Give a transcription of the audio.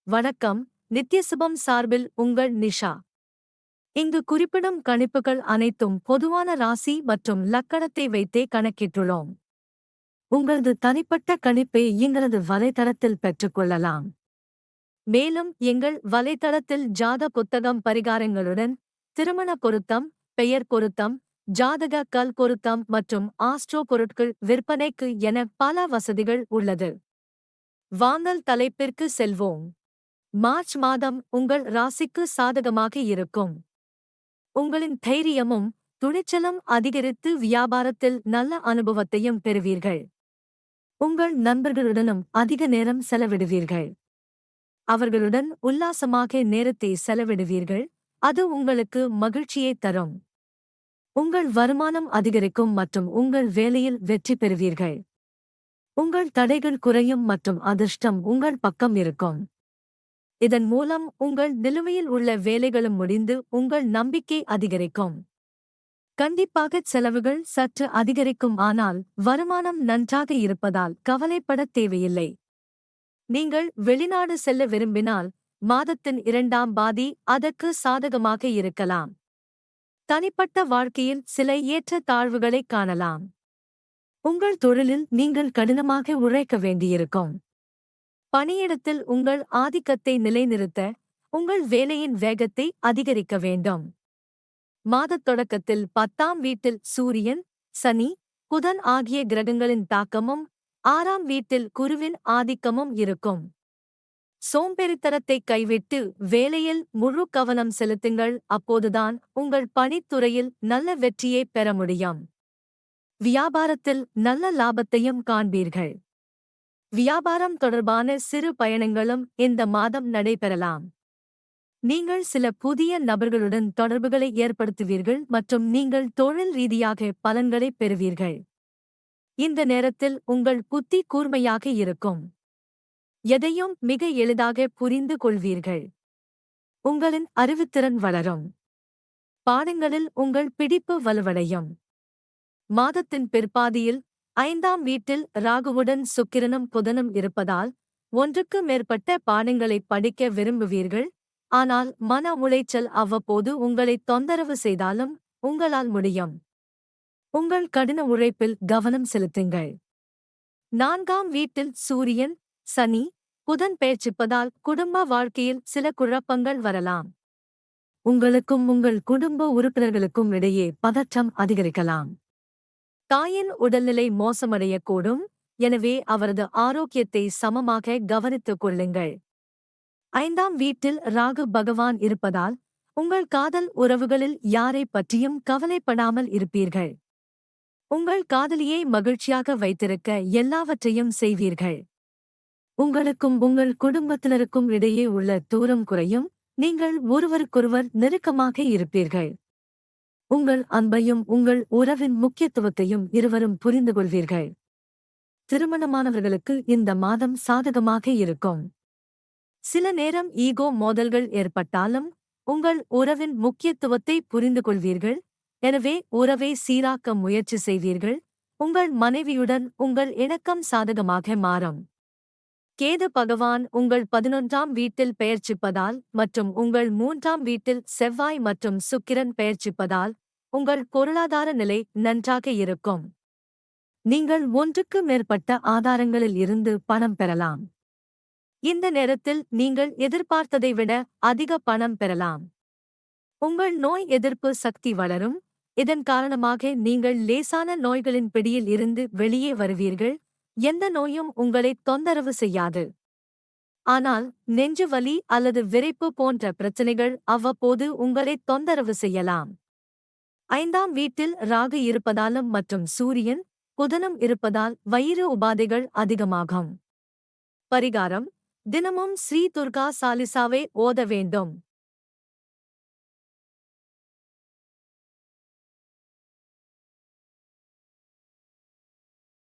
வணக்கம். நித்யசுபம் சார்பில் உங்கள் நிஷா. இங்கு குறிப்பிடும் கணிப்புகள் அனைத்தும் பொதுவான ராசி மற்றும் லக்கணத்தை வைத்தே கணக்கிட்டுள்ளோம். உங்களது தனிப்பட்ட கணிப்பை எங்களது வலைத்தளத்தில் பெற்றுக்கொள்ளலாம். மேலும் எங்கள் வலைத்தளத்தில் ஜாத புத்தகம் பரிகாரங்களுடன் திருமண பொருத்தம், பெயர் பொருத்தம், ஜாதக கல் பொருத்தம் மற்றும் ஆஸ்ட்ரோ பொருட்கள் விற்பனைக்கு என பல வசதிகள் உள்ளது. வாங்கல் தலைப்பிற்கு செல்வோம். மார்ச் மாதம் உங்கள் ராசிக்கு சாதகமாக இருக்கும். உங்களின் தைரியமும் துணிச்சலும் அதிகரித்து வியாபாரத்தில் நல்ல அனுபவத்தையும் பெறுவீர்கள். உங்கள் நண்பர்களுடனும் அதிக நேரம் செலவிடுவீர்கள். அவர்களுடன் உல்லாசமாக நேரத்தை செலவிடுவீர்கள். அது உங்களுக்கு மகிழ்ச்சியை தரும். உங்கள் வருமானம் அதிகரிக்கும் மற்றும் உங்கள் வேலையில் வெற்றி பெறுவீர்கள். உங்கள் தடைகள் குறையும் மற்றும் அதிர்ஷ்டம் உங்கள் பக்கம் இருக்கும். இதன் மூலம் உங்கள் நிலுவையில் உள்ள வேலைகளும் முடிந்து உங்கள் நம்பிக்கை அதிகரிக்கும். கண்டிப்பாக செலவுகள் சற்று அதிகரிக்கும், ஆனால் வருமானம் நன்றாக இருப்பதால் கவலைப்படத் தேவையில்லை. நீங்கள் வெளிநாடு செல்ல விரும்பினால் மாதத்தின் 2ஆம் பாதி அதற்கு சாதகமாக இருக்கலாம். தனிப்பட்ட வாழ்க்கையில் சில ஏற்ற தாழ்வுகளை காணலாம். உங்கள் தொழிலில் நீங்கள் கடினமாக உழைக்க வேண்டியிருக்கும். பணியிடத்தில் உங்கள் ஆதிக்கத்தை நிலைநிறுத்த உங்கள் வேலையின் வேகத்தை அதிகரிக்க வேண்டும். மாதத் தொடக்கத்தில் 10ஆம் வீட்டில் சூரியன், சனி, புதன் ஆகிய கிரகங்களின் தாக்கமும் 6ஆம் வீட்டில் குருவின் ஆதிக்கமும் இருக்கும். சோம்பேறித்தனத்தை கைவிட்டு வேலையில் முழு கவனம் செலுத்துங்கள். அப்போதுதான் உங்கள் பணித்துறையில் நல்ல வெற்றியை பெற முடியும். வியாபாரத்தில் நல்ல லாபத்தையும் காண்பீர்கள். வியாபாரம் தொடர்பான சிறு பயணங்களும் இந்த மாதம் நடைபெறலாம். நீங்கள் சில புதிய நபர்களுடன் தொடர்புகளை ஏற்படுத்துவீர்கள் மற்றும் நீங்கள் தொழில் ரீதியாக பலன்களை பெறுவீர்கள். இந்த நேரத்தில் உங்கள் புத்தி கூர்மையாக இருக்கும். எதையும் மிக எளிதாக புரிந்து கொள்வீர்கள். உங்களின் அறிவுத்திறன் வளரும். பாடங்களில் உங்கள் பிடிப்பு வலுவடையும். மாதத்தின் பிற்பாதியில் 5ஆம் வீட்டில் ராகுவுடன் சுக்கிரனும் புதனும் இருப்பதால் ஒன்றுக்கு மேற்பட்ட பாடங்களை படிக்க விரும்புவீர்கள். ஆனால் மன உளைச்சல் அவ்வப்போது உங்களை தொந்தரவு செய்தாலும் உங்களால் முடியும். உங்கள் கடின உழைப்பில் கவனம் செலுத்துங்கள். 4ஆம் வீட்டில் சூரியன், சனி, புதன் பெயர்ச்சிப்பதால் குடும்ப வாழ்க்கையில் சில குழப்பங்கள் வரலாம். உங்களுக்கும் உங்கள் குடும்ப உறுப்பினர்களுக்கும் இடையே பதற்றம் அதிகரிக்கலாம். தாயின் உடல்நிலை மோசமடையக்கூடும், எனவே அவரது ஆரோக்கியத்தை சமமாக கவனித்துக் கொள்ளுங்கள். 5ஆம் வீட்டில் ராகு பகவான் இருப்பதால் உங்கள் காதல் உறவுகளில் யாரை பற்றியும் கவலைப்படாமல் இருப்பீர்கள். உங்கள் காதலியை மகிழ்ச்சியாக வைத்திருக்க எல்லாவற்றையும் செய்வீர்கள். உங்களுக்கும் உங்கள் குடும்பத்தினருக்கும் இடையே உள்ள தூரம் குறையும். நீங்கள் ஒருவருக்கொருவர் நெருக்கமாக இருப்பீர்கள். உங்கள் அன்பையும் உங்கள் உறவின் முக்கியத்துவத்தையும் இருவரும் புரிந்து கொள்வீர்கள். திருமணமானவர்களுக்கு இந்த மாதம் சாதகமாக இருக்கும். சில நேரம் ஈகோ மோதல்கள் ஏற்பட்டாலும் உங்கள் உறவின் முக்கியத்துவத்தை புரிந்து கொள்வீர்கள். எனவே உறவை சீராக்க முயற்சி செய்வீர்கள். உங்கள் மனைவியுடன் உங்கள் இணக்கம் சாதகமாக மாறும். கேது பகவான் உங்கள் 11ஆம் வீட்டில் பெயர்ச்சிப்பதால் மற்றும் உங்கள் 3ஆம் வீட்டில் செவ்வாய் மற்றும் சுக்கிரன் பெயர்ச்சிப்பதால் உங்கள் பொருளாதார நிலை நன்றாக இருக்கும். நீங்கள் ஒன்றுக்கு மேற்பட்ட ஆதாரங்களில் இருந்து பணம் பெறலாம். இந்த நேரத்தில் நீங்கள் எதிர்பார்த்ததை விட அதிக பணம் பெறலாம். உங்கள் நோய் எதிர்ப்பு சக்தி வளரும். இதன் காரணமாக நீங்கள் லேசான நோய்களின் பிடியில் இருந்து வெளியே வருவீர்கள். எந்த நோயும் உங்களை தொந்தரவு செய்யாது. ஆனால் நெஞ்சு வலி அல்லது விரைப்பு போன்ற பிரச்சனைகள் அவ்வப்போது உங்களை தொந்தரவு செய்யலாம். 5ஆம் வீட்டில் ராகு இருப்பதாலும் மற்றும் சூரியன், புதனும் இருப்பதால் வயிறு உபாதைகள் அதிகமாகும். பரிகாரம்: தினமும் ஸ்ரீ துர்கா சாலிசாவை ஓத வேண்டும்.